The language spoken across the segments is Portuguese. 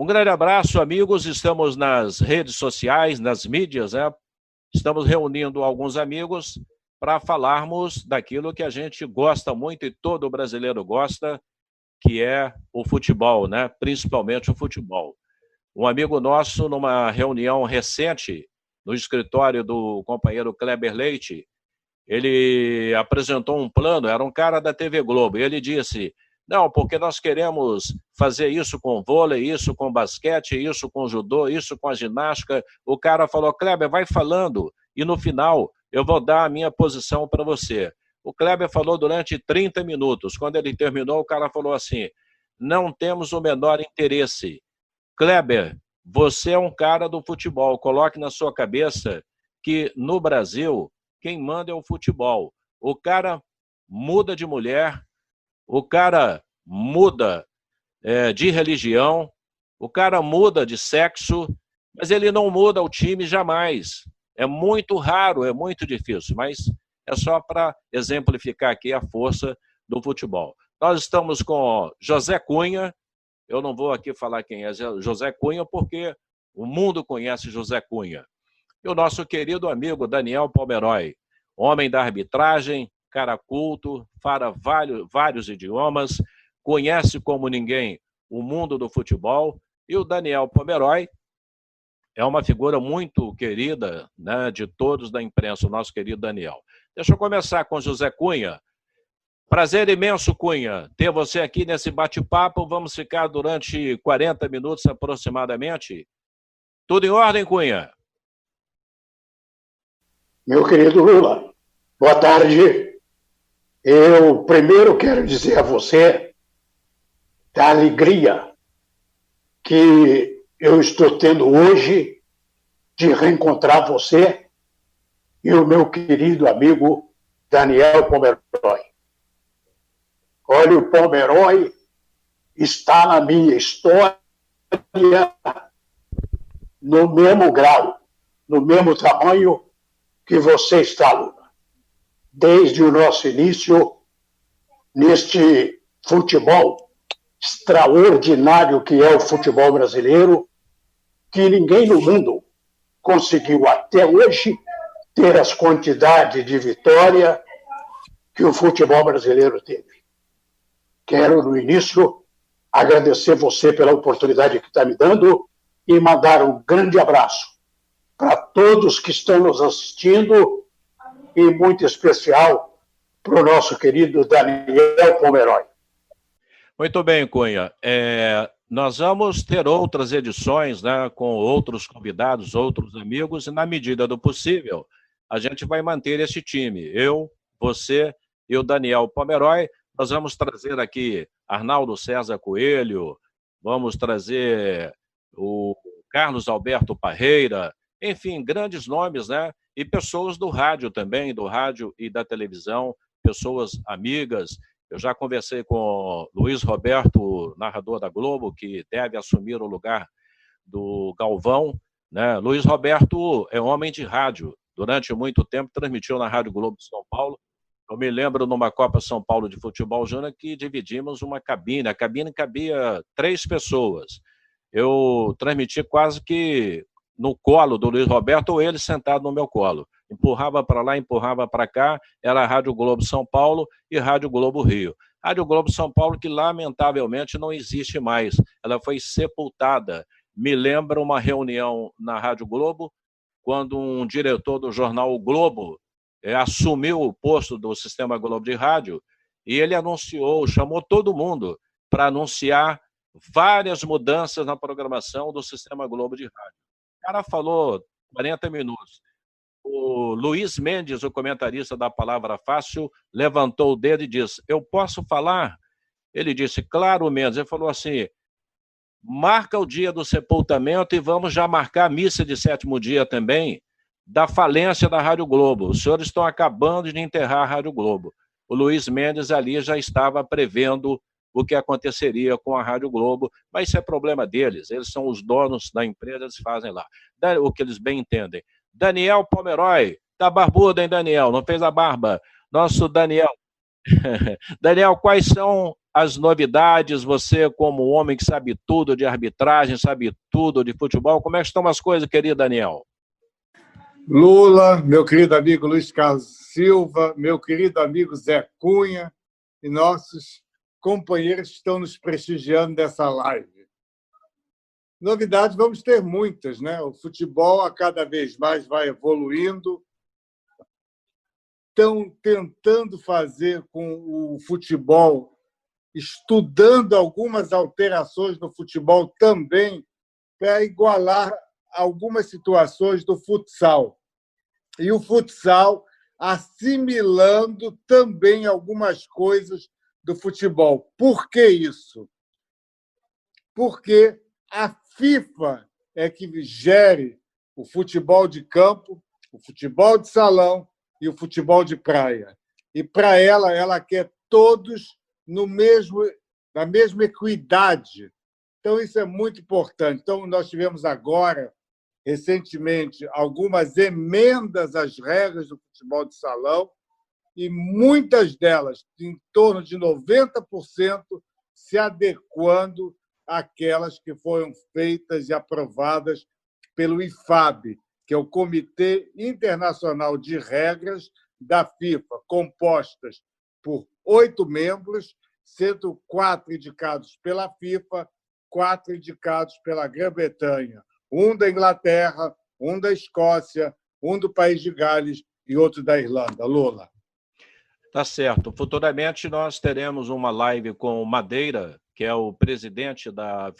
Um grande abraço, amigos. Estamos nas redes sociais, nas mídias, né? Estamos reunindo alguns amigos para falarmos daquilo que a gente gosta muito e todo brasileiro gosta, que é o futebol, né? Principalmente o futebol. Um amigo nosso, numa reunião recente no escritório do companheiro Kleber Leite, ele apresentou um plano, era um cara da TV Globo, e ele disse: não, porque nós queremos fazer isso com vôlei, isso com basquete, isso com judô, isso com a ginástica. O cara falou: Kleber, vai falando, e no final eu vou dar a minha posição para você. O Kleber falou durante 30 minutos. Quando ele terminou, o cara falou assim: não temos o menor interesse. Kleber, você é um cara do futebol, coloque na sua cabeça que no Brasil quem manda é o futebol. O cara muda de mulher, o cara muda de religião, o cara muda de sexo, mas ele não muda o time jamais. É muito raro, é muito difícil, mas é só para exemplificar aqui a força do futebol. Nós estamos com José Cunha. Eu não vou aqui falar quem é José Cunha, porque o mundo conhece José Cunha. E o nosso querido amigo Daniel Pomeroy, homem da arbitragem, cara culto, fala vários idiomas, conhece como ninguém o mundo do futebol. E o Daniel Pomeroy é uma figura muito querida, né, de todos da imprensa, o nosso querido Daniel. Deixa eu começar com José Cunha. Prazer imenso, Cunha, ter você aqui nesse bate-papo. Vamos ficar durante 40 minutos aproximadamente. Tudo em ordem, Cunha? Meu querido Lula, boa tarde. Eu primeiro quero dizer a você da alegria que eu estou tendo hoje de reencontrar você e o meu querido amigo Daniel Pomeroy. Olha, o Pomeroy está na minha história no mesmo grau, no mesmo tamanho que você está, Lula. Desde o nosso início, neste futebol extraordinário que é o futebol brasileiro, que ninguém no mundo conseguiu até hoje ter as quantidades de vitória que o futebol brasileiro teve. Quero, no início, agradecer você pela oportunidade que está me dando e mandar um grande abraço para todos que estão nos assistindo e, muito especial, para o nosso querido Daniel Pomeroy. Muito bem, Cunha. Nós vamos ter outras edições, né, com outros convidados, outros amigos, e, na medida do possível, a gente vai manter esse time. Eu, você e o Daniel Pomeroy. Nós vamos trazer aqui Arnaldo César Coelho, vamos trazer o Carlos Alberto Parreira, enfim, grandes nomes, né? E pessoas do rádio também, do rádio e da televisão, pessoas amigas. Eu já conversei com Luiz Roberto, narrador da Globo, que deve assumir o lugar do Galvão, né? Luiz Roberto é homem de rádio. Durante muito tempo transmitiu na Rádio Globo de São Paulo. Eu me lembro numa Copa São Paulo de Futebol Júnior que dividimos uma cabine. A cabine cabia 3 pessoas. Eu transmiti quase que no colo do Luiz Roberto, ou ele sentado no meu colo. Empurrava para lá, empurrava para cá. Era a Rádio Globo São Paulo e Rádio Globo Rio. Rádio Globo São Paulo que, lamentavelmente, não existe mais. Ela foi sepultada. Me lembra uma reunião na Rádio Globo, quando um diretor do jornal O Globo assumiu o posto do Sistema Globo de Rádio, e ele anunciou, chamou todo mundo para anunciar várias mudanças na programação do Sistema Globo de Rádio. O cara falou 40 minutos. O Luiz Mendes, o comentarista da Palavra Fácil, levantou o dedo e disse: eu posso falar? Ele disse: claro, Mendes. Ele falou assim: marca o dia do sepultamento e vamos já marcar a missa de 7º dia também, da falência da Rádio Globo. Os senhores estão acabando de enterrar a Rádio Globo. O Luiz Mendes ali já estava prevendo o que aconteceria com a Rádio Globo, mas isso é problema deles. Eles são os donos da empresa, eles fazem lá o que eles bem entendem. Daniel Pomeroy, tá barbudo, hein, Daniel? Não fez a barba. Nosso Daniel, Daniel, quais são as novidades? Você, como homem que sabe tudo de arbitragem, sabe tudo de futebol, como é que estão as coisas, querido Daniel? Lula, meu querido amigo Luiz Carlos Silva, meu querido amigo Zé Cunha e nossos companheiros que estão nos prestigiando dessa live. Novidades vamos ter muitas, né? O futebol a cada vez mais vai evoluindo. Estão tentando fazer com o futebol, estudando algumas alterações no futebol também, para igualar algumas situações do futsal. E o futsal assimilando também algumas coisas do futebol. Por que isso? Porque a FIFA é que gere o futebol de campo, o futebol de salão e o futebol de praia. E, para ela quer todos na mesma equidade. Então, isso é muito importante. Então, nós tivemos agora, recentemente, algumas emendas às regras do futebol de salão e muitas delas, em torno de 90%, se adequando àquelas que foram feitas e aprovadas pelo IFAB, que é o Comitê Internacional de Regras da FIFA, compostas por 8 membros, sendo 4 indicados pela FIFA, 4 indicados pela Grã-Bretanha, um da Inglaterra, um da Escócia, um do País de Gales e outro da Irlanda. Lula. Tá certo. Futuramente nós teremos uma live com o Madeira, que é o presidente da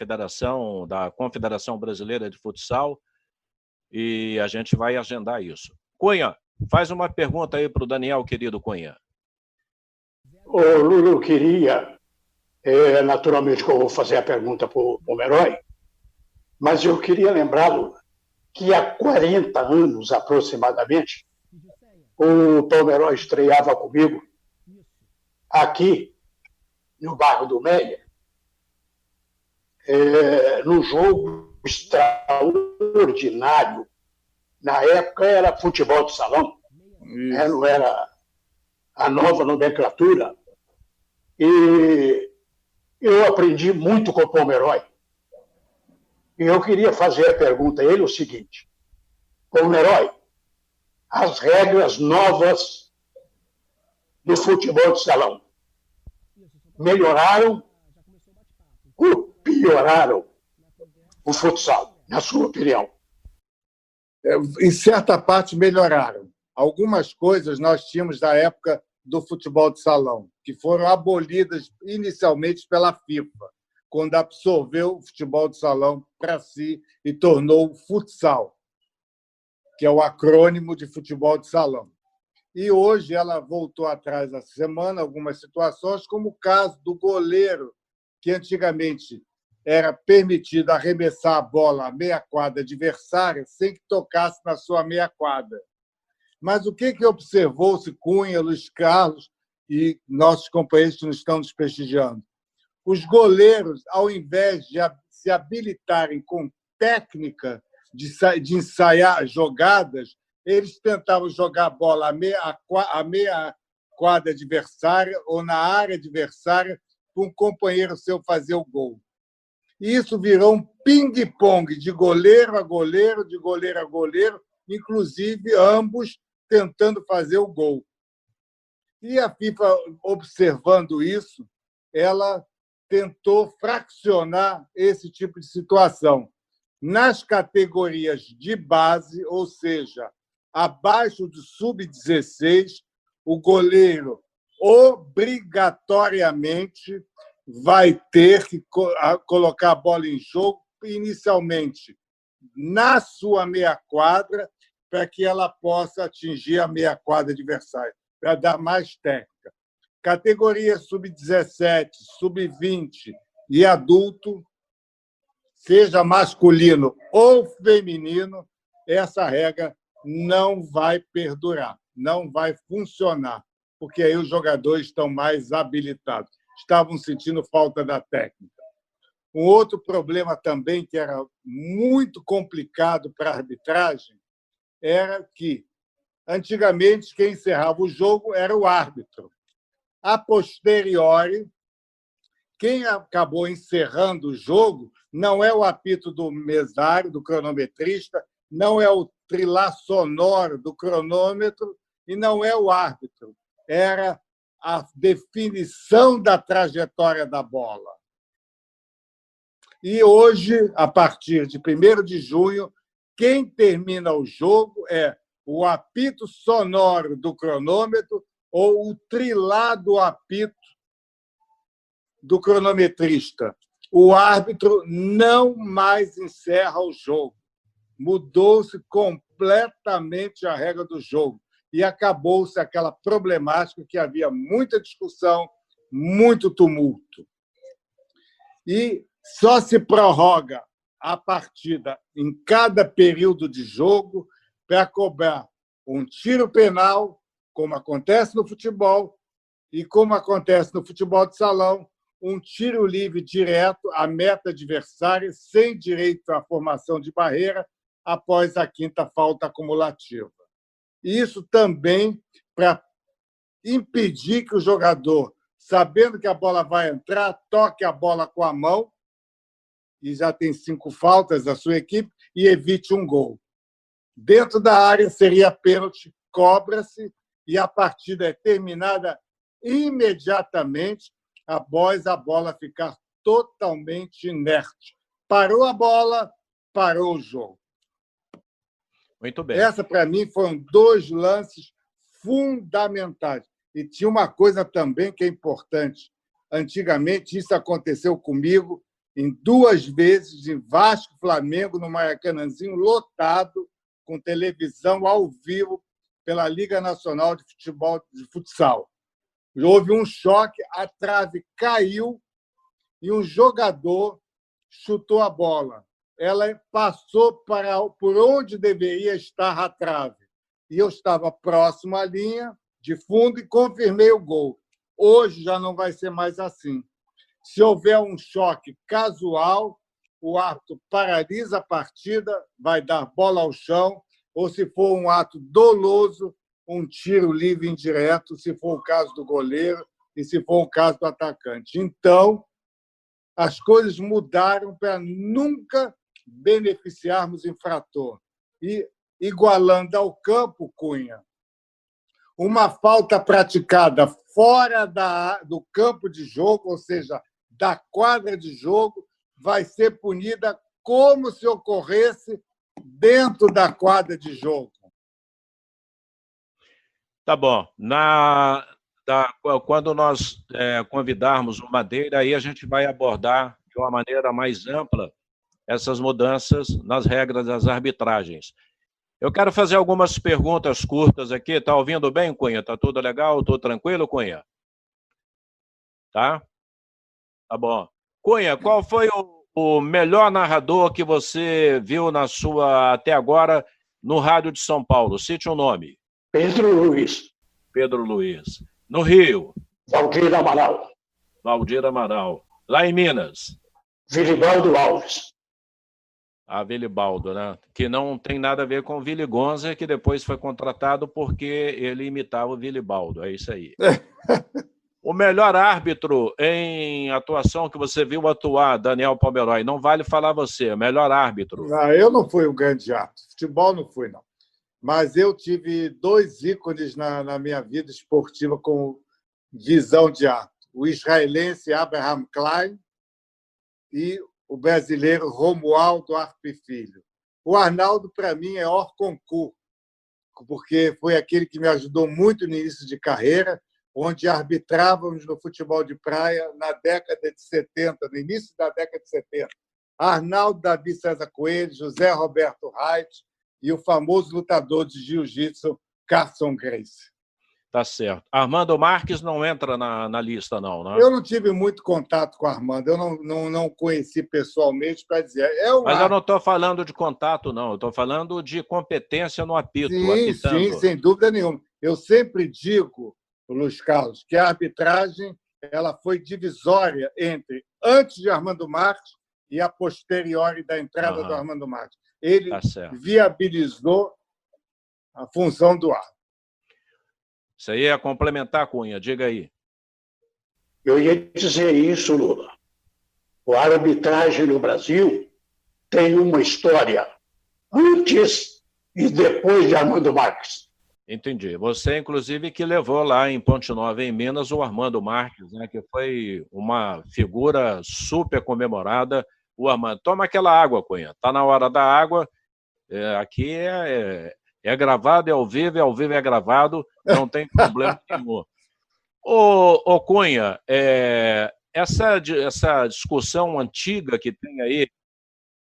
Confederação Brasileira de Futsal, e a gente vai agendar isso. Cunha, faz uma pergunta aí para o Daniel, querido Cunha. Ô, Lula, eu queria, naturalmente que eu vou fazer a pergunta para o Pomeroy, mas eu queria lembrá-lo que há 40 anos, aproximadamente, o Pomeroy estreava comigo aqui no bairro do Meia, num jogo extraordinário. Na época era futebol de salão, não era a nova nomenclatura. E eu aprendi muito com o Pomeroy. E eu queria fazer a pergunta a ele o seguinte: Pomeroy, as regras novas do futebol de salão melhoraram ou pioraram o futsal, na sua opinião? Em certa parte, melhoraram. Algumas coisas nós tínhamos da época do futebol de salão, que foram abolidas inicialmente pela FIFA, quando absorveu o futebol de salão para si e tornou o futsal, que é o acrônimo de futebol de salão. E hoje ela voltou atrás essa semana algumas situações, como o caso do goleiro, que antigamente era permitido arremessar a bola à meia-quadra adversária sem que tocasse na sua meia-quadra. Mas o que observou-se Cunha, Luiz Carlos e nossos companheiros que nos estão nos prestigiando? Os goleiros, ao invés de se habilitarem com técnica de ensaiar jogadas, eles tentavam jogar a bola à meia quadra adversária ou na área adversária para um companheiro seu fazer o gol. E isso virou um ping-pong de goleiro a goleiro, de goleiro a goleiro, inclusive ambos tentando fazer o gol. E a FIFA, observando isso, ela tentou fraccionar esse tipo de situação. Nas categorias de base, ou seja, abaixo do sub-16, o goleiro obrigatoriamente vai ter que colocar a bola em jogo inicialmente na sua meia-quadra para que ela possa atingir a meia-quadra adversária, para dar mais técnica. Categoria sub-17, sub-20 e adulto, seja masculino ou feminino, essa regra não vai perdurar, não vai funcionar, porque aí os jogadores estão mais habilitados, estavam sentindo falta da técnica. Um outro problema também que era muito complicado para a arbitragem era que, antigamente, quem encerrava o jogo era o árbitro. A posteriori, quem acabou encerrando o jogo não é o apito do mesário, do cronometrista, não é o trilar sonoro do cronômetro e não é o árbitro. Era a definição da trajetória da bola. E hoje, a partir de 1º de junho, quem termina o jogo é o apito sonoro do cronômetro ou o trilar do apito do cronometrista. O árbitro não mais encerra o jogo. Mudou-se completamente a regra do jogo e acabou-se aquela problemática que havia muita discussão, muito tumulto. E só se prorroga a partida em cada período de jogo para cobrar um tiro penal, como acontece no futebol, e como acontece no futebol de salão, um tiro livre direto à meta adversária, sem direito à formação de barreira, após a 5ª falta acumulativa. Isso também para impedir que o jogador, sabendo que a bola vai entrar, toque a bola com a mão, e já tem 5 faltas da sua equipe, e evite um gol. Dentro da área seria pênalti, cobra-se, e a partida é terminada imediatamente após a bola ficar totalmente inerte. Parou a bola, parou o jogo. Muito bem. Essa, para mim, foram 2 lances fundamentais. E tinha uma coisa também que é importante. Antigamente, isso aconteceu comigo em 2 vezes, em Vasco e Flamengo, no Maracanãzinho, lotado, com televisão ao vivo, pela Liga Nacional de Futebol de Futsal. Houve um choque, a trave caiu e um jogador chutou a bola. Ela passou por onde deveria estar a trave. E eu estava próximo à linha de fundo e confirmei o gol. Hoje já não vai ser mais assim. Se houver um choque casual, o árbitro paralisa a partida, vai dar bola ao chão, ou, se for um ato doloso, um tiro livre indireto, se for o caso do goleiro e se for o caso do atacante. Então, as coisas mudaram para nunca beneficiarmos o infrator. E, igualando ao campo, Cunha, uma falta praticada fora do campo de jogo, ou seja, da quadra de jogo, vai ser punida como se ocorresse dentro da quadra de jogo. Tá bom. Quando nós convidarmos o Madeira, aí a gente vai abordar de uma maneira mais ampla essas mudanças nas regras das arbitragens. Eu quero fazer algumas perguntas curtas aqui. Está ouvindo bem, Cunha? Está tudo legal? Estou tranquilo, Cunha? Tá? Tá bom. Cunha, qual foi o melhor narrador que você viu até agora no Rádio de São Paulo? Cite um nome. Pedro Luiz. Pedro Luiz. No Rio? Valdir Amaral. Valdir Amaral. Lá em Minas? Vilibaldo Alves. A Vilibaldo, né? Que não tem nada a ver com o Vili Gonza, que depois foi contratado porque ele imitava o Vilibaldo. É isso aí. O melhor árbitro em atuação que você viu atuar, Daniel Pomeroy, não vale falar você, melhor árbitro. Não, eu não fui um grande árbitro. Futebol não fui, não. Mas eu tive 2 ícones na minha vida esportiva com visão de árbitro. O israelense Abraham Klein e o brasileiro Romualdo Arpe Filho. O Arnaldo, para mim, é hors concours, porque foi aquele que me ajudou muito no início de carreira, onde arbitrávamos no futebol de praia na década de 70, no início da década de 70. Arnaldo Davi César Coelho, José Roberto Reit e o famoso lutador de jiu-jitsu, Carson Gracie. Tá certo. Armando Marques não entra na lista, não, né? Eu não tive muito contato com o Armando, eu não conheci pessoalmente para dizer. Mas eu não estou falando de contato, não. Eu estou falando de competência no apito. Sim, sem dúvida nenhuma. Eu sempre digo, Luiz Carlos, que a arbitragem ela foi divisória entre antes de Armando Marques e a posteriori da entrada do Armando Marques. Ele viabilizou a função do árbitro. Isso aí é complementar, Cunha, diga aí. Eu ia dizer isso, Lula. A arbitragem no Brasil tem uma história antes e depois de Armando Marques. Entendi. Você, inclusive, que levou lá em Ponte Nova, em Minas, o Armando Marques, né, que foi uma figura super comemorada. O Armando, toma aquela água, Cunha. Está na hora da água. Aqui é gravado, é ao vivo é gravado, não tem problema nenhum. Ô Cunha, essa discussão antiga que tem aí,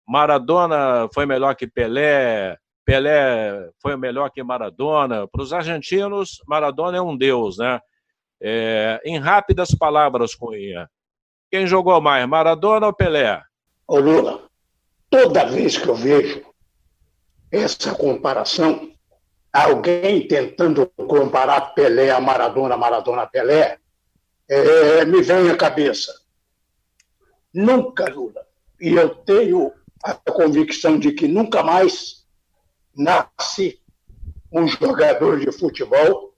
Maradona foi melhor que Pelé, Pelé foi melhor que Maradona. Para os argentinos, Maradona é um deus, né? Em rápidas palavras, Cunha, quem jogou mais, Maradona ou Pelé? Ô Lula, toda vez que eu vejo essa comparação, alguém tentando comparar Pelé a Maradona, Maradona a Pelé, me vem à cabeça. Nunca, Lula, e eu tenho a convicção de que nunca mais nasce um jogador de futebol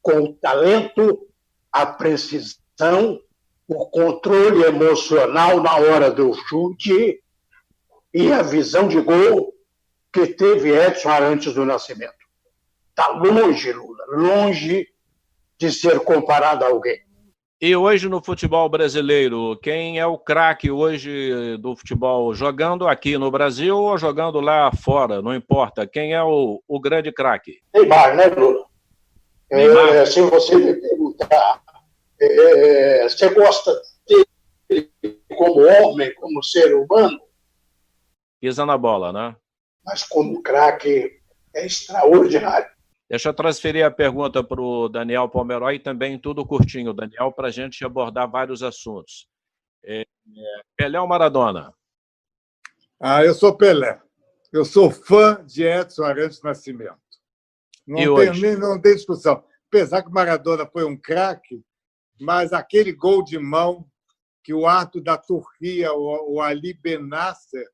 com o talento, a precisão, o controle emocional na hora do chute e a visão de gol que teve Edson Arantes do Nascimento. Está longe, Lula, longe de ser comparado a alguém. E hoje no futebol brasileiro, quem é o craque hoje do futebol, jogando aqui no Brasil ou jogando lá fora, não importa, quem é o grande craque? Neymar, né, Lula? Se você me perguntar, você gosta dele como homem, como ser humano? Pisa na bola, né? Mas como craque é extraordinário. Deixa eu transferir a pergunta para o Daniel Pomeroy e também tudo curtinho, Daniel, para a gente abordar vários assuntos. Pelé ou Maradona? Eu sou Pelé. Eu sou fã de Edson Arantes do Nascimento. Não tem discussão. Apesar que Maradona foi um craque, mas aquele gol de mão que o árbitro da Turquia, o Ali Benasser,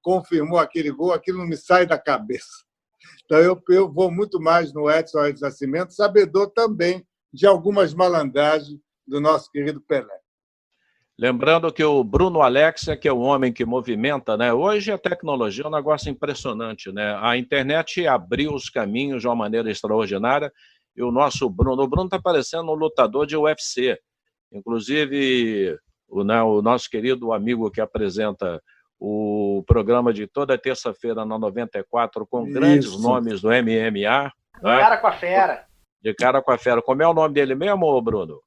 confirmou aquele gol, aquilo não me sai da cabeça. Então, eu vou muito mais no Edson Arantes do Nascimento, sabedor também de algumas malandragens do nosso querido Pelé. Lembrando que o Bruno Alex que é o homem que movimenta, né? Hoje a tecnologia é um negócio impressionante, né? A internet abriu os caminhos de uma maneira extraordinária e o Bruno está parecendo um lutador de UFC. Inclusive, o nosso querido amigo que apresenta o programa de toda terça-feira na 94 com grandes nomes do MMA. De cara com a fera. De cara com a fera. Como é o nome dele mesmo, Bruno?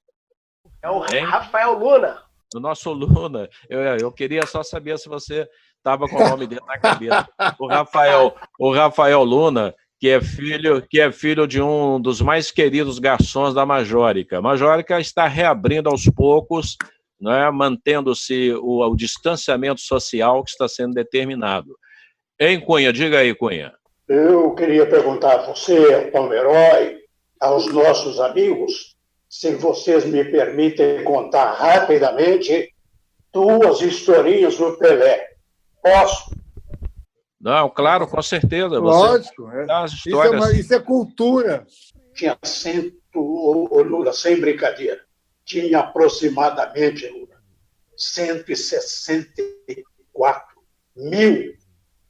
É o Rafael Luna. O nosso Luna. Eu queria só saber se você estava com o nome dele na cabeça. O Rafael Luna, que é filho de um dos mais queridos garçons da Majórica. A Majórica está reabrindo aos poucos, né, mantendo-se o distanciamento social que está sendo determinado. Hein, Cunha? Diga aí, Cunha. Eu queria perguntar a você, Pomeroy, aos nossos amigos, se vocês me permitem contar rapidamente 2 historinhas do Pelé. Posso? Não, claro, com certeza. Lógico. As histórias... Isso é cultura. Tinha Lula, sem brincadeira, tinha aproximadamente, Lula, 164 mil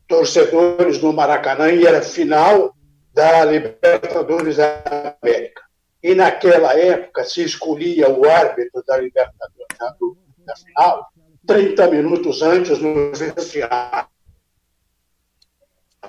torcedores no Maracanã e era final da Libertadores da América. E naquela época se escolhia o árbitro da Libertadores da final 30 minutos antes no vestiário. O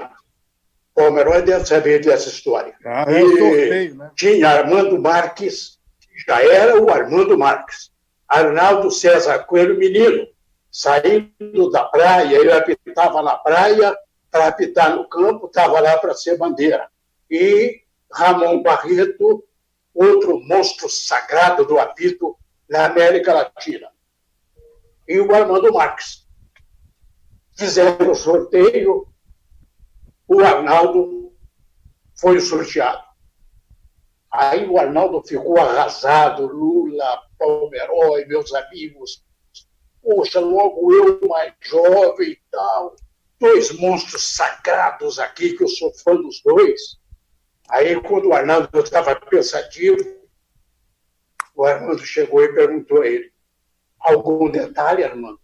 Pomeroy deve saber dessa história. Sorteio, né? Tinha Armando Marques, já era o Armando Marques. Arnaldo César Coelho, menino, saindo da praia, ele apitava na praia para apitar no campo, estava lá para ser bandeira. E Ramon Barreto, outro monstro sagrado do apito na América Latina. E o Armando Marques. Fizeram o sorteio, o Arnaldo foi o sorteado. Aí o Arnaldo ficou arrasado, Lula, Pomeroy, meus amigos. Poxa, logo eu mais jovem e tal. 2 monstros sagrados aqui, que eu sou fã dos 2. Aí, quando o Arnaldo estava pensativo, O Armando chegou e perguntou a ele: algum detalhe, Arnaldo?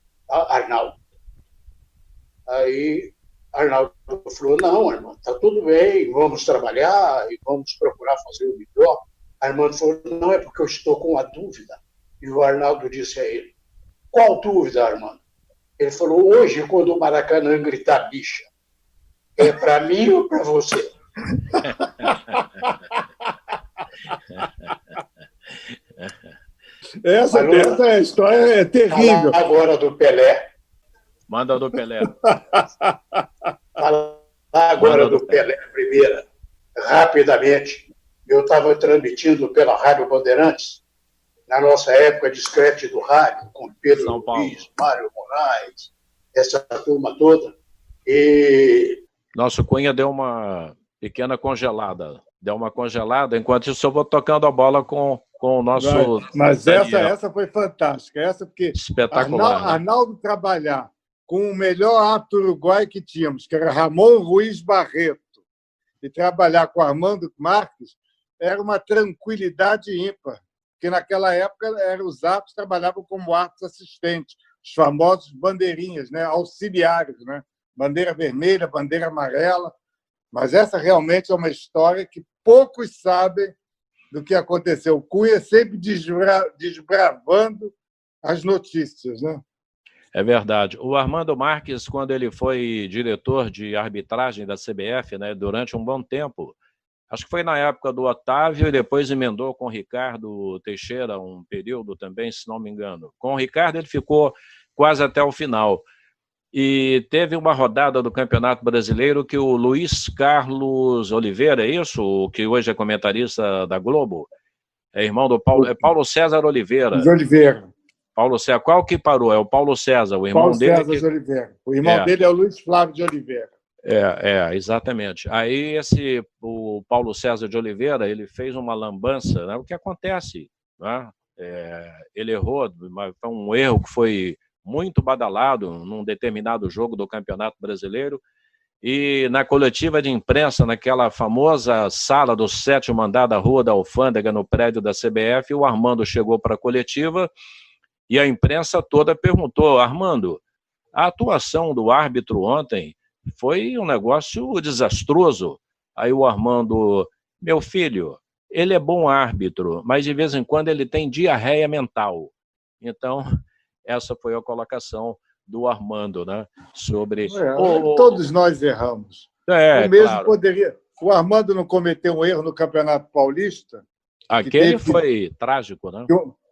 Aí Arnaldo falou: não, Armando, está tudo bem, vamos trabalhar e vamos procurar fazer o melhor. Armando falou: não, é porque eu estou com uma dúvida. E o Arnaldo disse a ele: qual dúvida, Armando? Ele falou: hoje, quando o Maracanã gritar bicha, é para mim ou para você? Essa história é terrível. Agora do Pelé. Manda do Pelé. Falar agora do Pelé, primeira. Rapidamente, eu estava transmitindo pela Rádio Bandeirantes, na nossa época discrete do rádio, com Pedro Luiz, Mário Moraes, essa turma toda. E nosso Cunha deu uma pequena congelada. Deu uma congelada, enquanto isso eu vou tocando a bola com o nosso... Mas essa foi fantástica. Essa porque espetacular, Arnaldo trabalhar com o melhor árbitro uruguaio que tínhamos, que era Ramon Ruiz Barreto, e trabalhar com Armando Marques era uma tranquilidade ímpar, porque naquela época os árbitros trabalhavam como árbitros assistentes, os famosos bandeirinhas, né? Auxiliares, né? Bandeira vermelha, bandeira amarela. Mas essa realmente é uma história que poucos sabem do que aconteceu. O Cunha sempre desbravando as notícias, né? É verdade. O Armando Marques, quando ele foi diretor de arbitragem da CBF, né, durante um bom tempo, acho que foi na época do Otávio e depois emendou com o Ricardo Teixeira um período também, se não me engano. Com o Ricardo ele ficou quase até o final. E teve uma rodada do Campeonato Brasileiro que o Luiz Carlos Oliveira, é isso? O que hoje é comentarista da Globo? É irmão do Paulo, é Paulo César Oliveira. De Oliveira. Paulo César. Qual que parou? É o Paulo César, o irmão Paulo dele. César de Oliveira. O irmão dele é o Luiz Flávio de Oliveira. Exatamente. Aí o Paulo César de Oliveira, ele fez uma lambança, né? O que acontece, né? Ele errou, mas foi um erro que foi muito badalado num determinado jogo do Campeonato Brasileiro, e na coletiva de imprensa, naquela famosa sala do 7º andar da Rua da Alfândega, no prédio da CBF, o Armando chegou para a coletiva e a imprensa toda perguntou: Armando, a atuação do árbitro ontem foi um negócio desastroso. Aí o Armando: meu filho, ele é bom árbitro, mas de vez em quando ele tem diarreia mental. Então, essa foi a colocação do Armando, né? Sobre... Todos nós erramos. O mesmo claro. Poderia... O Armando não cometeu um erro no Campeonato Paulista? Aquele foi trágico, né?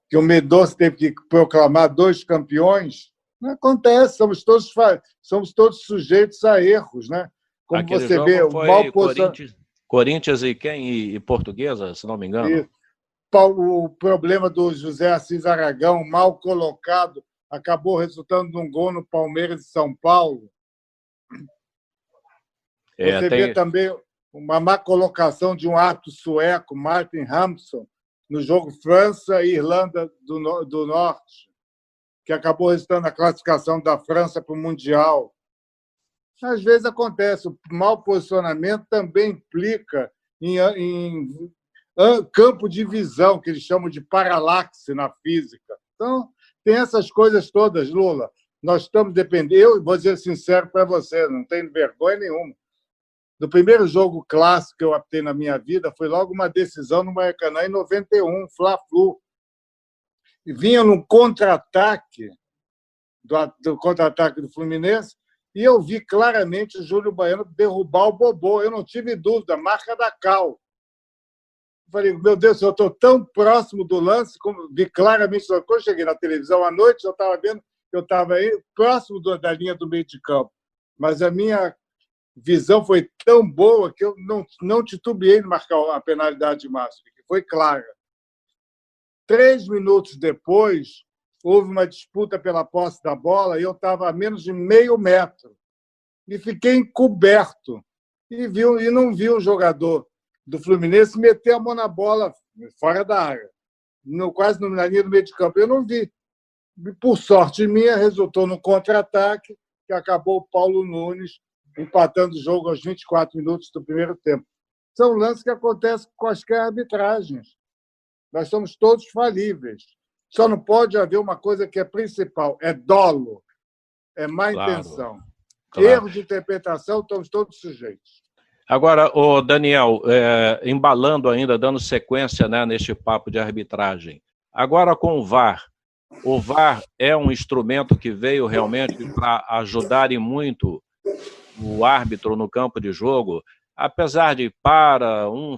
Que o Mendonça teve que proclamar 2 campeões. Não acontece, somos todos sujeitos a erros, né? Como aquele você vê, o mal Corinthians e quem? E Portuguesa, se não me engano. E o problema do José Assis Aragão, mal colocado, acabou resultando num gol no Palmeiras de São Paulo. Você vê também uma má colocação de um árbitro sueco, Martin Hampson, no jogo França e Irlanda do Norte, que acabou resultando na classificação da França para o Mundial. Às vezes acontece, o mau posicionamento também implica em campo de visão, que eles chamam de paralaxe na física. Então, tem essas coisas todas, Lula. Nós estamos dependendo, eu vou dizer sincero para você, não tenho vergonha nenhuma. No primeiro jogo clássico que eu aptei na minha vida, foi logo uma decisão no Maracanã, em 91, Fla-Flu. E vinha num contra-ataque, do contra-ataque do Fluminense, e eu vi claramente o Júlio Baiano derrubar o Bobô. Eu não tive dúvida, marca da Cal. Falei, meu Deus, eu estou tão próximo do lance, como vi claramente, quando eu cheguei na televisão à noite, eu estava vendo que eu estava próximo da linha do meio de campo. Mas a minha visão foi tão boa que eu não titubeei em marcar a penalidade máxima, que foi clara. 3 minutos depois, houve uma disputa pela posse da bola e eu estava a menos de meio metro. E fiquei encoberto. E não vi o jogador do Fluminense meter a mão na bola fora da área, quase na linha do meio de campo. Eu não vi. Por sorte minha, resultou no contra-ataque, que acabou o Paulo Nunes empatando o jogo aos 24 minutos do primeiro tempo. São lances que acontecem com quaisquer arbitragens. Nós somos todos falíveis. Só não pode haver uma coisa que é principal, é dolo, é má intenção. Claro. Erro de interpretação, estamos todos sujeitos. Agora, o Daniel, embalando ainda, dando sequência, né, neste papo de arbitragem. Agora com o VAR é um instrumento que veio realmente para ajudar e muito o árbitro no campo de jogo, apesar de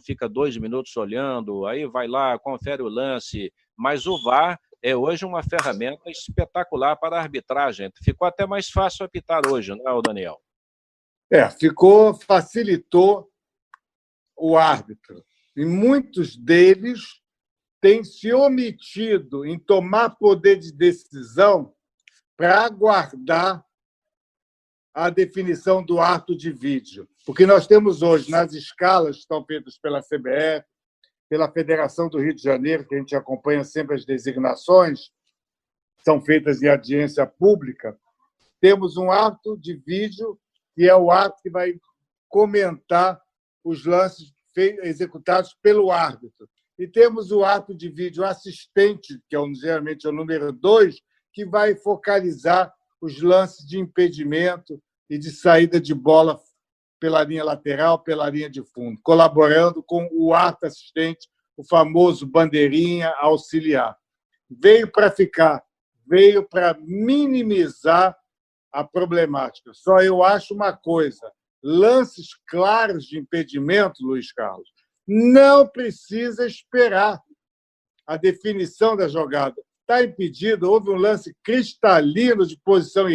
fica 2 minutos olhando, aí vai lá, confere o lance, mas o VAR é hoje uma ferramenta espetacular para a arbitragem. Ficou até mais fácil apitar hoje, não é, Daniel? Facilitou o árbitro. E muitos deles têm se omitido em tomar poder de decisão para aguardar a definição do ato de vídeo. Porque nós temos hoje, nas escalas que estão feitas pela CBF, pela Federação do Rio de Janeiro, que a gente acompanha sempre as designações, são feitas em audiência pública, temos um ato de vídeo, que é o ato que vai comentar os lances executados pelo árbitro. E temos o ato de vídeo assistente, que geralmente é o número 2, que vai focalizar os lances de impedimento e de saída de bola pela linha lateral, pela linha de fundo, colaborando com o ato assistente, o famoso bandeirinha auxiliar. Veio para ficar, veio para minimizar a problemática. Só eu acho uma coisa, lances claros de impedimento, Luiz Carlos, não precisa esperar a definição da jogada. Está impedido, houve um lance cristalino de posição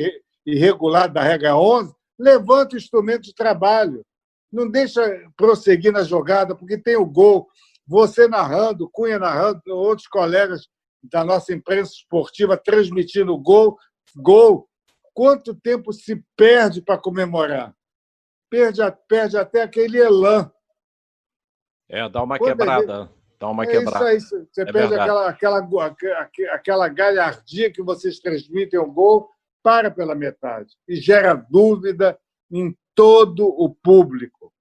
irregular da regra 11, levanta o instrumento de trabalho. Não deixa prosseguir na jogada, porque tem o gol. Você narrando, Cunha narrando, outros colegas da nossa imprensa esportiva transmitindo o gol. Quanto tempo se perde para comemorar? Perde até aquele elan. Dá uma quebrada. Dá uma quebrada. Isso aí. Você perde aquela galhardia que vocês transmitem o gol, para pela metade. E gera dúvida em todo o público.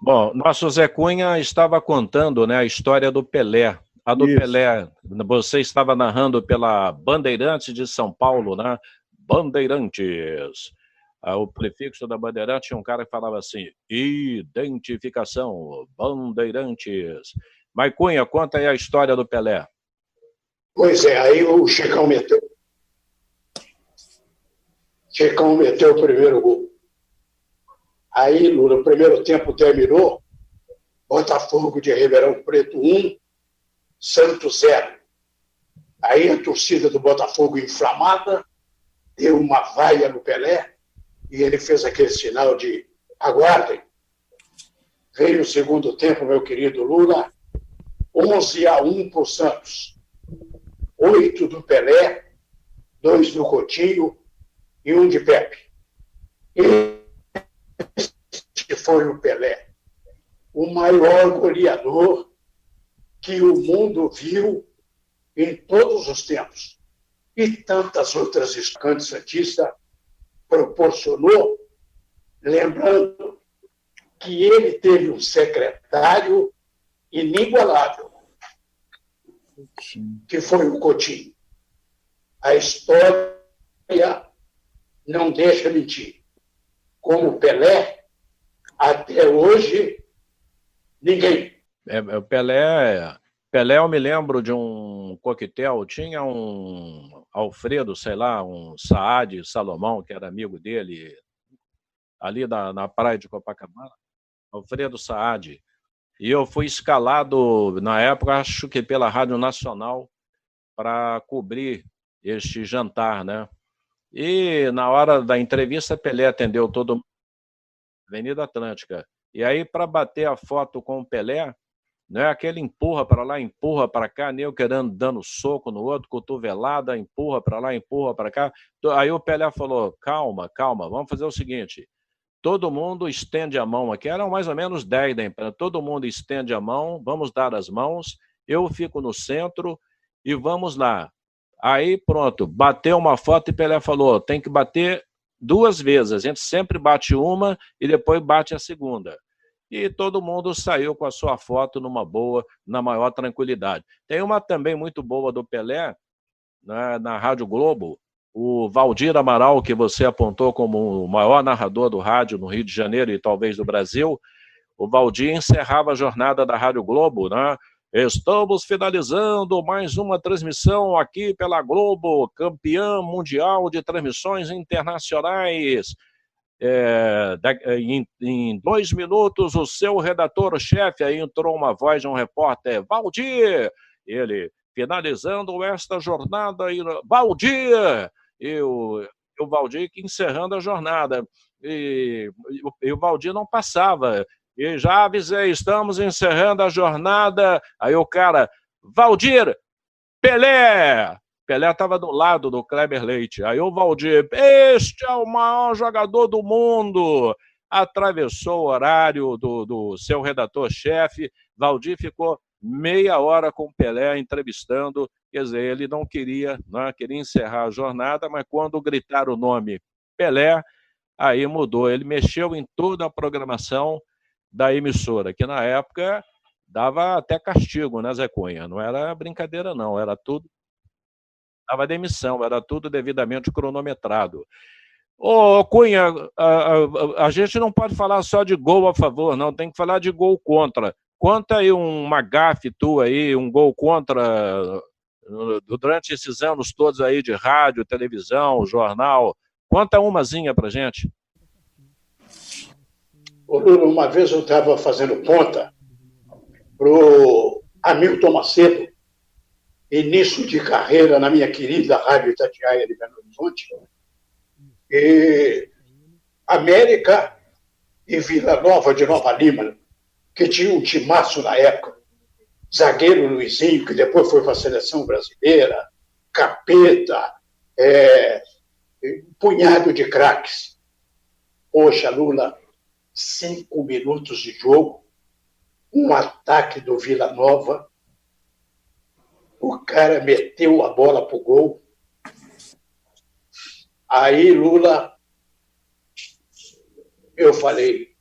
Bom, nosso Zé Cunha estava contando, né, a história do Pelé. A do Pelé, você estava narrando pela Bandeirantes de São Paulo, né? Bandeirantes. O prefixo da Bandeirante tinha um cara que falava assim, identificação, Bandeirantes. Mas Cunha, conta aí a história do Pelé. Pois é, aí o Chicão meteu o primeiro gol. Aí, no primeiro tempo terminou, Botafogo de Ribeirão Preto 1, Santos 0. Aí a torcida do Botafogo inflamada deu uma vaia no Pelé e ele fez aquele sinal de aguardem. Veio o segundo tempo, meu querido Lula, 11-1 para o Santos. 8 do Pelé, 2 do Coutinho e 1 de Pepe. Este foi o Pelé, o maior goleador que o mundo viu em todos os tempos. E tantas outras histórias Santista proporcionou, lembrando que ele teve um secretário inigualável, que foi o Coutinho. A história não deixa mentir. Como Pelé, até hoje, ninguém. O Pelé, eu me lembro de um coquetel, tinha um Alfredo, sei lá, um Saad Salomão, que era amigo dele, ali na praia de Copacabana, Alfredo Saad. E eu fui escalado, na época, acho que pela Rádio Nacional, para cobrir este jantar, né? E na hora da entrevista, Pelé atendeu todo mundo, Avenida Atlântica. E aí, para bater a foto com o Pelé, né, aquele empurra para lá, empurra para cá, nem eu querendo, dando soco no outro, cotovelada, empurra para lá, empurra para cá. Aí o Pelé falou, calma, vamos fazer o seguinte, todo mundo estende a mão aqui, eram mais ou menos 10 da imprensa, todo mundo estende a mão, vamos dar as mãos, eu fico no centro e vamos lá. Aí pronto, bateu uma foto e Pelé falou, tem que bater 2 vezes, a gente sempre bate uma e depois bate a segunda. e todo mundo saiu com a sua foto numa boa, na maior tranquilidade. Tem uma também muito boa do Pelé, né, na Rádio Globo, o Valdir Amaral, que você apontou como o maior narrador do rádio no Rio de Janeiro e talvez do Brasil. O Valdir encerrava a jornada da Rádio Globo, né? Estamos finalizando mais uma transmissão aqui pela Globo, campeã mundial de transmissões internacionais. Em 2 minutos, o seu redator-chefe, aí entrou uma voz de um repórter, Valdir, ele, finalizando esta jornada, Valdir, e o Valdir que encerrando a jornada, e o Valdir não passava, e já avisei, estamos encerrando a jornada, aí o cara, Valdir, Pelé estava do lado do Kleber Leite. Aí o Valdir, este é o maior jogador do mundo. Atravessou o horário do seu redator-chefe. Valdir ficou meia hora com o Pelé entrevistando. Quer dizer, ele não queria encerrar a jornada, mas quando gritaram o nome Pelé, aí mudou. Ele mexeu em toda a programação da emissora, que na época dava até castigo, né, Zé Cunha? Não era brincadeira, não. Era tudo. Dava demissão, era tudo devidamente cronometrado. Ô, Cunha, a gente não pode falar só de gol a favor, não, tem que falar de gol contra. Conta aí uma gafe tua aí, um gol contra, durante esses anos todos aí de rádio, televisão, jornal. Conta umazinha pra gente. Ô, Lula, uma vez eu estava fazendo ponta pro Hamilton Macedo, início de carreira na minha querida Rádio Itatiaia de Belo Horizonte, e América e Vila Nova de Nova Lima, que tinha um timaço na época, zagueiro Luizinho, que depois foi para a seleção brasileira, Capeta, um punhado de craques. Poxa, Lula, 5 minutos de jogo, um ataque do Vila Nova, o cara meteu a bola pro gol. Aí, Lula, eu falei,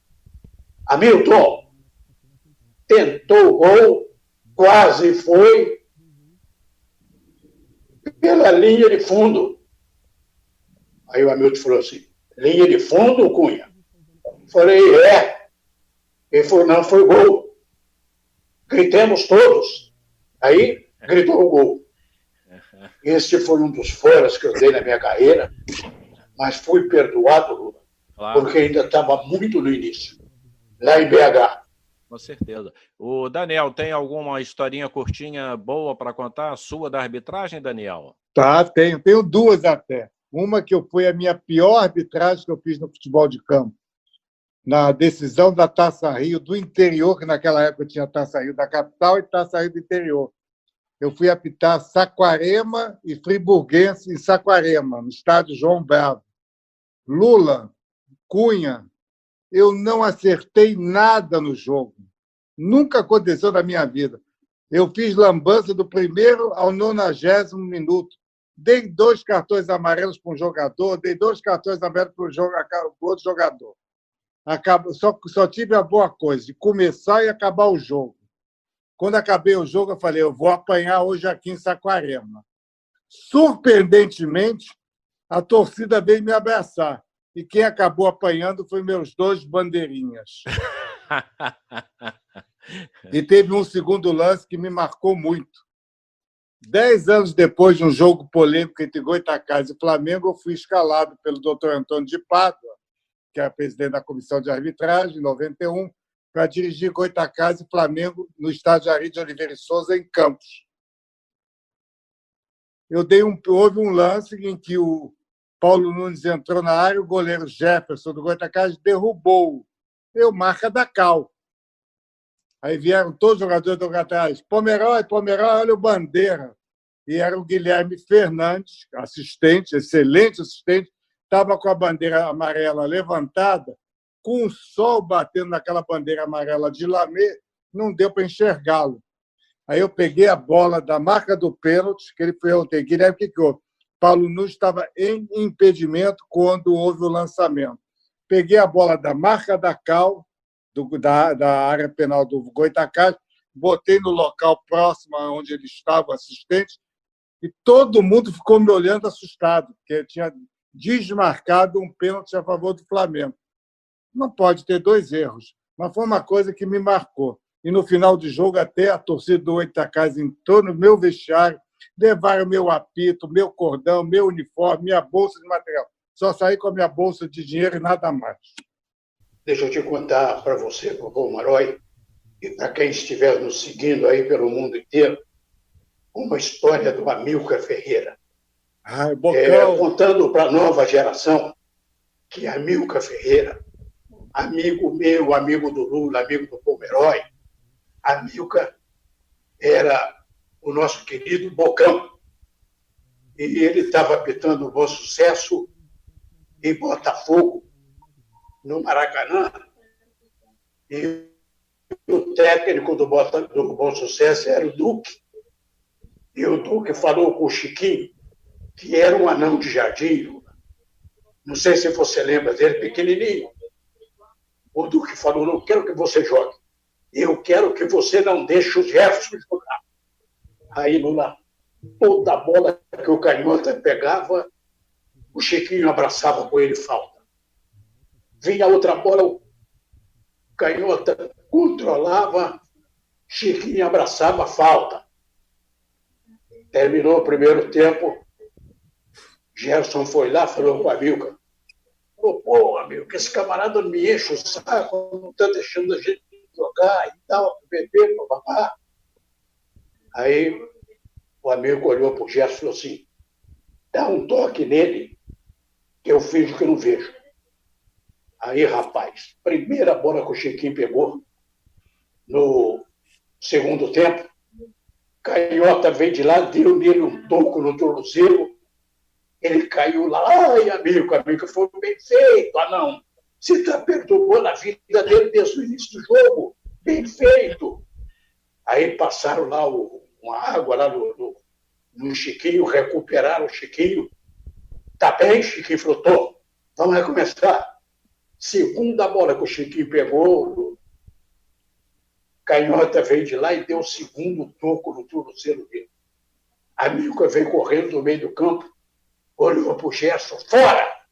Hamilton, tentou o gol, quase foi pela linha de fundo. Aí o Hamilton falou assim, linha de fundo, Cunha? Eu falei, é. Ele falou, não, foi gol. Gritemos todos. Aí, gritou o gol. Esse foi um dos foras que eu dei na minha carreira, mas fui perdoado, Lula, claro, porque ainda estava muito no início, lá em BH. Com certeza. O Daniel, tem alguma historinha curtinha boa para contar, sua da arbitragem, Daniel? Tá, tenho duas até. Uma que foi a minha pior arbitragem que eu fiz no futebol de campo, na decisão da Taça Rio do interior, que naquela época tinha Taça Rio da capital e Taça Rio do interior. Eu fui apitar Saquarema e Friburguense em Saquarema, no estádio João Bravo. Lula, Cunha, eu não acertei nada no jogo. Nunca aconteceu na minha vida. Eu fiz lambança do primeiro ao 90º minuto. Dei 2 cartões amarelos para um jogador, dei 2 cartões amarelos para o outro jogador. Só tive a boa coisa de começar e acabar o jogo. Quando acabei o jogo, eu falei, eu vou apanhar hoje aqui em Saquarema. Surpreendentemente, a torcida veio me abraçar. E quem acabou apanhando foi meus 2 bandeirinhas. E teve um segundo lance que me marcou muito. 10 anos depois de um jogo polêmico entre Goytacazes e Flamengo, eu fui escalado pelo Dr. Antônio de Pádua, que era presidente da Comissão de Arbitragem, em 91, para dirigir Goytacazes e Flamengo no estádio Ari de Oliveira e Souza, em Campos. Houve um lance em que o Paulo Nunes entrou na área, o goleiro Jefferson do Goytacazes derrubou. Marca da cal. Aí vieram todos os jogadores do Goytacazes. Pomeroy, olha o Bandeira. E era o Guilherme Fernandes, assistente, excelente assistente, estava com a bandeira amarela levantada, com o sol batendo naquela bandeira amarela de lamê, não deu para enxergá-lo. Aí eu peguei a bola da marca do pênalti, que ele perguntei, Guilherme, o que houve? Paulo Nunes estava em impedimento quando houve o lançamento. Peguei a bola da marca da cal da área penal do Goitacazes, botei no local próximo onde ele estava, assistente, e todo mundo ficou me olhando assustado, porque eu tinha desmarcado um pênalti a favor do Flamengo. Não pode ter 2 erros, mas foi uma coisa que me marcou. E no final de jogo, até a torcida do Goitacazes entrou no meu vestiário, levaram meu apito, meu cordão, meu uniforme, minha bolsa de material. Só saí com a minha bolsa de dinheiro e nada mais. Deixa eu te contar para você, para o Marói, e para quem estiver nos seguindo aí pelo mundo inteiro, uma história do Amilcar Ferreira. Contando para a nova geração que Amilcar Ferreira, amigo meu, amigo do Lula, amigo do Pomeroy, Amilcar era o nosso querido Bocão. E ele estava apitando o Bom Sucesso em Botafogo, no Maracanã. E o técnico do Bom Sucesso era o Duque. E o Duque falou com o Chiquinho, que era um anão de jardim. Não sei se você lembra dele, pequenininho. O Duque falou, não quero que você jogue. Eu quero que você não deixe o Jefferson jogar. Aí, Lula, toda a bola que o Canhota pegava, o Chiquinho abraçava com ele falta. Vinha outra bola, o Canhota controlava, Chiquinho abraçava falta. Terminou o primeiro tempo, Gerson foi lá, falou com o Amilcar. Falou, pô, Amilcar, esse camarada não me enche o saco, não está deixando a gente jogar e tal, beber, papapá. Aí o amigo olhou para o Gerson e falou assim, dá um toque nele, que eu finjo que não vejo. Aí, rapaz, primeira bola que o Chiquinho pegou no segundo tempo, Canhota veio de lá, deu nele um toco no tornozelo, ele caiu lá, ai, amigo, foi bem feito, não. Você está perturbando a vida dele desde o início do jogo, bem feito. Aí passaram lá uma água lá no Chiquinho, recuperaram o Chiquinho. Tá bem, Chiquinho falou, vamos recomeçar. Segunda bola que o Chiquinho pegou, Canhota veio de lá e deu o segundo toco no tornozelo dele. A Milka veio correndo no meio do campo, olhou para o Gerson, fora!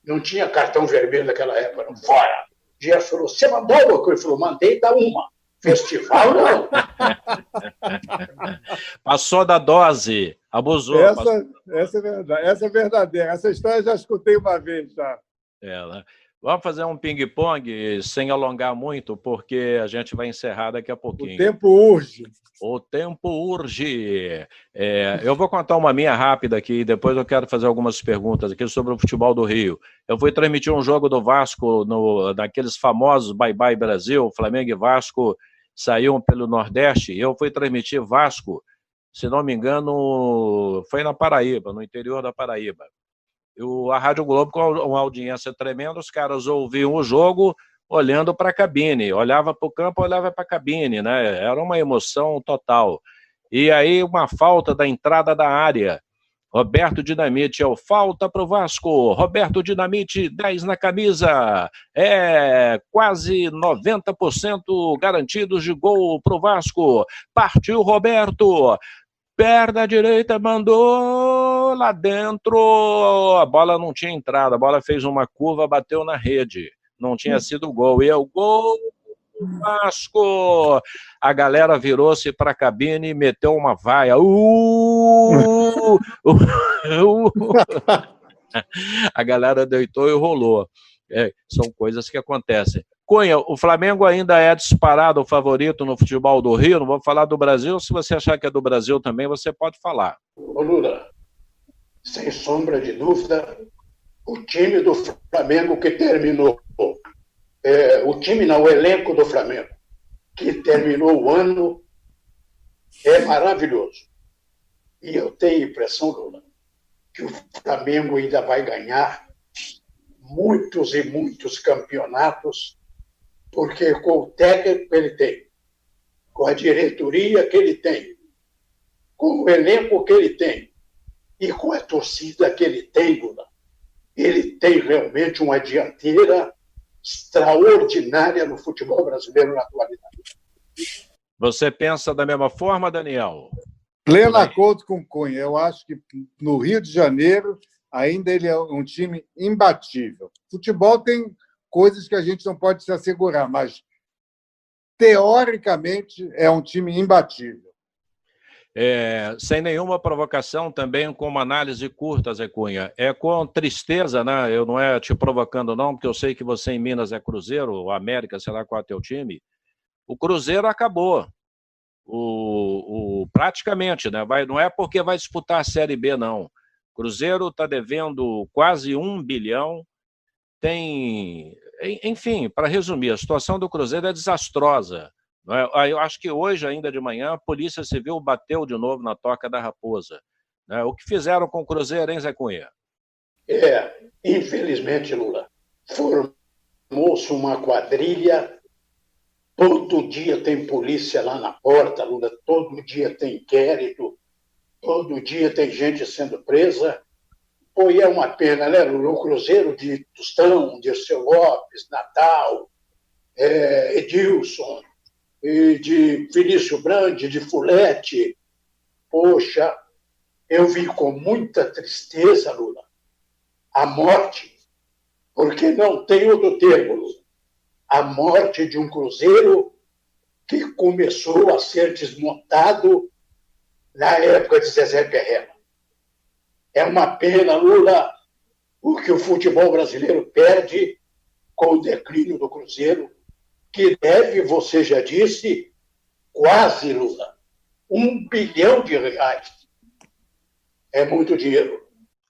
Não tinha cartão vermelho naquela época, não, fora! Gerson falou, você mandou uma coisa? Ele falou, mandei, dá uma. Festival, não. Passou da dose, abusou. Essa é verdade, essa é verdadeira. Essa história eu já escutei uma vez, já. Né? Vamos fazer um ping-pong sem alongar muito, porque a gente vai encerrar daqui a pouquinho. O tempo urge. O tempo urge. Eu vou contar uma minha rápida aqui, depois eu quero fazer algumas perguntas aqui sobre o futebol do Rio. Eu fui transmitir um jogo do Vasco, daqueles famosos Bye Bye Brasil, Flamengo e Vasco saíam pelo Nordeste, e eu fui transmitir Vasco, se não me engano, foi na Paraíba, no interior da Paraíba. A Rádio Globo, com uma audiência tremenda, os caras ouviam o jogo olhando para a cabine, olhava para o campo, olhava para a cabine, né? Era uma emoção total. E aí uma falta da entrada da área. Roberto Dinamite, falta para o Vasco. Roberto Dinamite, 10 na camisa. Quase 90% garantidos de gol para o Vasco. Partiu Roberto. Perna direita, mandou lá dentro. A bola não tinha entrado. A bola fez uma curva, bateu na rede. Não tinha sido gol. E é o gol do Vasco. A galera virou-se para a cabine e meteu uma vaia. A galera deitou e rolou. São coisas que acontecem. Cunha, o Flamengo ainda é disparado o favorito no futebol do Rio. Não vou falar do Brasil. Se você achar que é do Brasil também, você pode falar. Ô Lula, sem sombra de dúvida, o time do Flamengo que terminou, o elenco do Flamengo que terminou o ano é maravilhoso. E eu tenho a impressão, Lula, que o Flamengo ainda vai ganhar muitos e muitos campeonatos, porque com o técnico que ele tem, com a diretoria que ele tem, com o elenco que ele tem e com a torcida que ele tem, Lula, ele tem realmente uma dianteira extraordinária no futebol brasileiro na atualidade. Você pensa da mesma forma, Daniel? Pleno acordo com o Cunha. Eu acho que no Rio de Janeiro ainda ele é um time imbatível. Futebol tem coisas que a gente não pode se assegurar, mas teoricamente é um time imbatível. Sem nenhuma provocação, também com uma análise curta, Zé Cunha. É com tristeza, né? Eu não é te provocando, não, porque eu sei que você em Minas é Cruzeiro, o América, sei lá qual é o teu time. O Cruzeiro acabou. Praticamente, né? Não é porque vai disputar a Série B, não. O Cruzeiro está devendo quase 1 bilhão. Enfim, para resumir, a situação do Cruzeiro é desastrosa. Eu acho que hoje, ainda de manhã, a Polícia Civil bateu de novo na Toca da Raposa. O que fizeram com o Cruzeiro, hein, Zé Cunha? Infelizmente, Lula, formou-se uma quadrilha, todo dia tem polícia lá na porta, Lula, todo dia tem inquérito, todo dia tem gente sendo presa. Pô, e é uma pena, né, Lula? O Cruzeiro de Tostão, Dirceu Lopes, Natal, Edilson, e de Felício Brandi, de Fulete. Poxa, eu vi com muita tristeza, Lula, a morte, porque não tem outro termo, Lula, a morte de um Cruzeiro que começou a ser desmontado na época de Zezé Perrella. É uma pena, Lula, o que o futebol brasileiro perde com o declínio do Cruzeiro, que deve, você já disse, quase, Lula, R$1 bilhão. É muito dinheiro.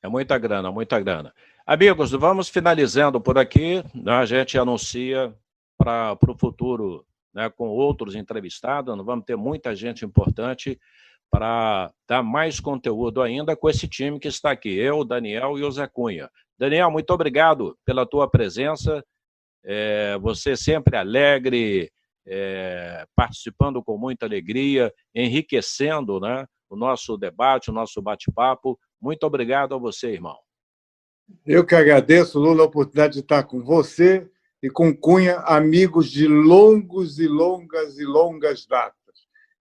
É muita grana, muita grana. Amigos, vamos finalizando por aqui. A gente anuncia para o futuro, né, com outros entrevistados. Nós vamos ter muita gente importante para dar mais conteúdo ainda com esse time que está aqui. Eu, o Daniel e o Zé Cunha. Daniel, muito obrigado pela tua presença. Você sempre alegre, participando com muita alegria, enriquecendo, né, o nosso debate, o nosso bate-papo. Muito obrigado a você, irmão. Eu que agradeço, Lula, a oportunidade de estar com você e com Cunha, amigos de longas datas.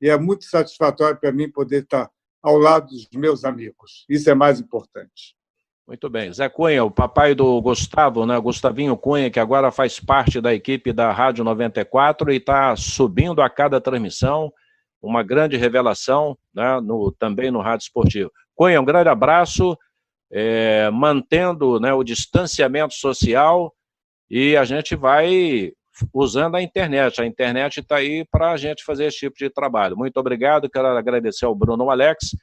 E é muito satisfatório para mim poder estar ao lado dos meus amigos. Isso é mais importante. Muito bem. Zé Cunha, o papai do Gustavo, né? Gustavinho Cunha, que agora faz parte da equipe da Rádio 94 e está subindo a cada transmissão, uma grande revelação, né? Também no Rádio Esportivo. Cunha, um grande abraço, mantendo, né, o distanciamento social, e a gente vai usando a internet. A internet está aí para a gente fazer esse tipo de trabalho. Muito obrigado, quero agradecer ao Bruno Alex,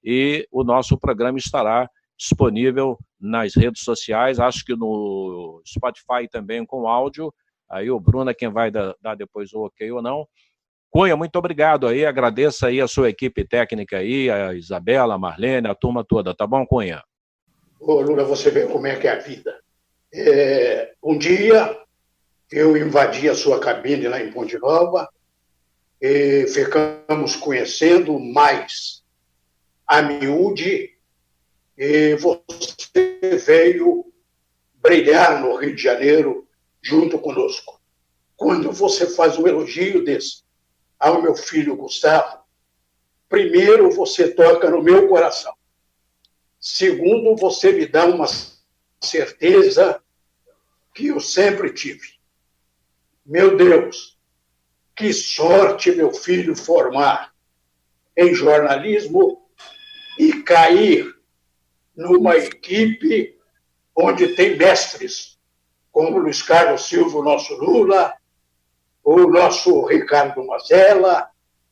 e o nosso programa estará disponível nas redes sociais, acho que no Spotify também com áudio. Aí o Bruno é quem vai dar depois o ok ou não. Cunha, muito obrigado aí, agradeço aí a sua equipe técnica aí, a Isabela, a Marlene, a turma toda, tá bom, Cunha? Ô, Lula, você vê como é que é a vida. Um dia eu invadi a sua cabine lá em Ponte Nova e ficamos conhecendo mais a miúde, e você veio brilhar no Rio de Janeiro junto conosco. Quando você faz um elogio desse ao meu filho Gustavo, primeiro, você toca no meu coração. Segundo, você me dá uma certeza que eu sempre tive. Meu Deus, que sorte meu filho formar em jornalismo e cair numa equipe onde tem mestres, como Luiz Carlos Silva, o nosso Lula, o nosso Ricardo Mazella,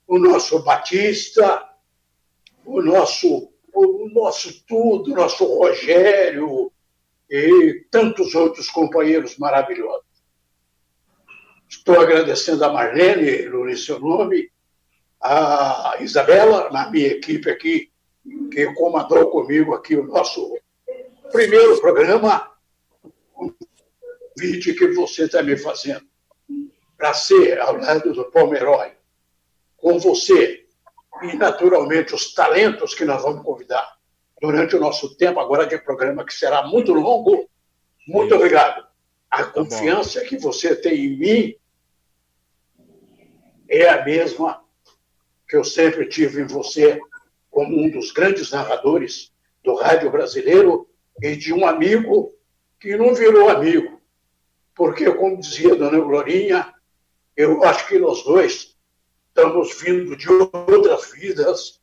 o nosso Batista, o nosso tudo, o nosso Rogério e tantos outros companheiros maravilhosos. Estou agradecendo a Marlene, Lula, seu nome, a Isabela, na minha equipe aqui, que comandou comigo aqui o nosso primeiro programa, o convite que você está me fazendo para ser ao lado do Palmeirói, com você e, naturalmente, os talentos que nós vamos convidar durante o nosso tempo agora de programa, que será muito longo. Muito obrigado. A confiança que você tem em mim é a mesma que eu sempre tive em você, como um dos grandes narradores do rádio brasileiro e de um amigo que não virou amigo. Porque, como dizia Dona Glorinha, eu acho que nós dois estamos vindo de outras vidas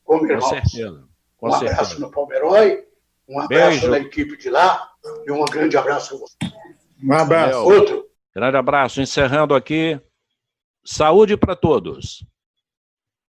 como irmãos. Com certeza. Com um abraço certeza. no Palmeirói, um abraço Beijo. da equipe de lá e um grande abraço a você. Um abraço. Valeu. Outro. Grande abraço. Encerrando aqui. Saúde para todos.